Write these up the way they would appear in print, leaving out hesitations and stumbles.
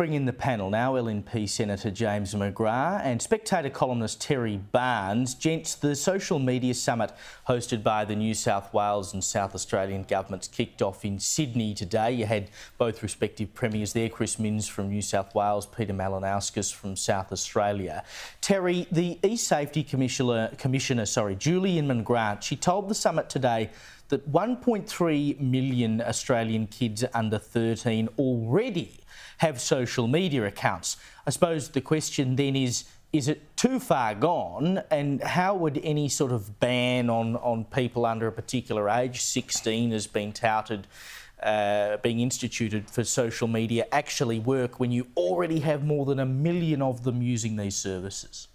Bring in the panel now, LNP Senator James McGrath and Spectator columnist Terry Barnes. Gents, the social media summit hosted by the New South Wales and South Australian governments kicked off in Sydney today. You had both respective premiers there, Chris Minns from New South Wales, Peter Malinauskas from South Australia. Terry, the e-Safety Commissioner, Julian McGrath, she told the summit today that 1.3 million Australian kids under 13 already have social media accounts. I suppose the question then is it too far gone, and how would any sort of ban on people under a particular age, 16 has been touted, being instituted for social media, actually work when you already have more than 1 million of them using these services?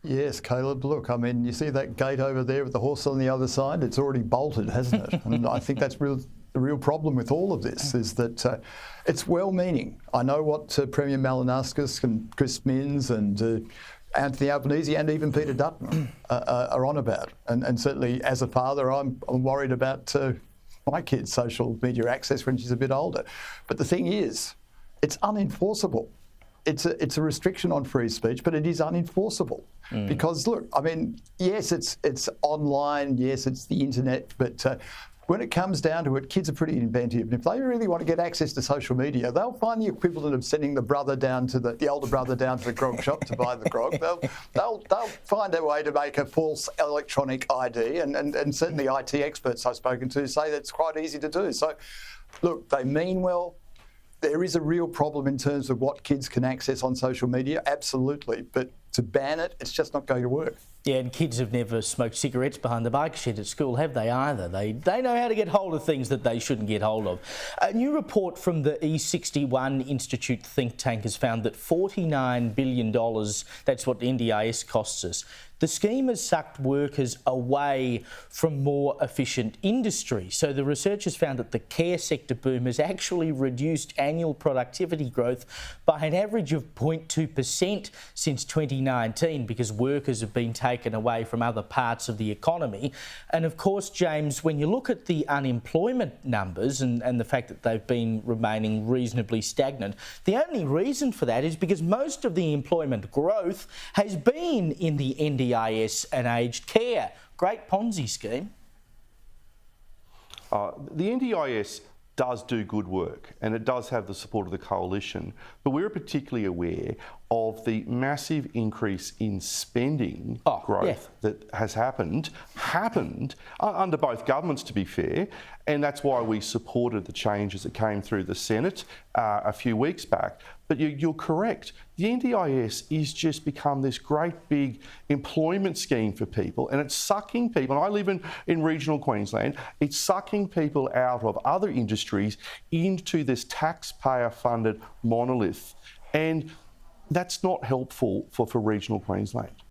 Yes, Caleb, look, I mean, you see that gate over there with the horse on the other side? It's already bolted, hasn't it? And I think that's the real problem with all of this is that it's well-meaning. I know what Premier Malinauskas and Chris Minns and Anthony Albanese and even Peter Dutton are on about. And certainly as a father, I'm worried about my kid's social media access when she's a bit older. But the thing is, it's unenforceable. It's a restriction on free speech, but it is unenforceable. Because, look, I mean, yes, it's online, yes, it's the internet, but when it comes down to it, kids are pretty inventive. And if they really want to get access to social media, they'll find the equivalent of sending the brother down to the older brother down to the grog shop to buy the grog. They'll find a way to make a false electronic ID, and certainly IT experts I've spoken to say that's quite easy to do. So, look, they mean well. There is a real problem in terms of what kids can access on social media, absolutely. But to ban it, it's just not going to work. Yeah, and kids have never smoked cigarettes behind the bike shed at school, have they either? They know how to get hold of things that they shouldn't get hold of. A new report from the E61 Institute think tank has found that $49 billion, that's what the NDIS costs us. The scheme has sucked workers away from more efficient industry. So the researchers found that the care sector boom has actually reduced annual productivity growth by an average of 0.2% since 2019 because workers have been taken away from other parts of the economy. And of course, James, when you look at the unemployment numbers and the fact that they've been remaining reasonably stagnant, the only reason for that is because most of the employment growth has been in the NDIS and aged care. Great Ponzi scheme. The NDIS does do good work and it does have the support of the coalition, but we're particularly aware of the massive increase in spending growth that has happened under both governments, to be fair, and that's why we supported the changes that came through the Senate a few weeks back. But you're correct. The NDIS is just become this great big employment scheme for people, and it's sucking people. And I live in regional Queensland. It's sucking people out of other industries into this taxpayer-funded monolith. And that's not helpful for regional Queensland.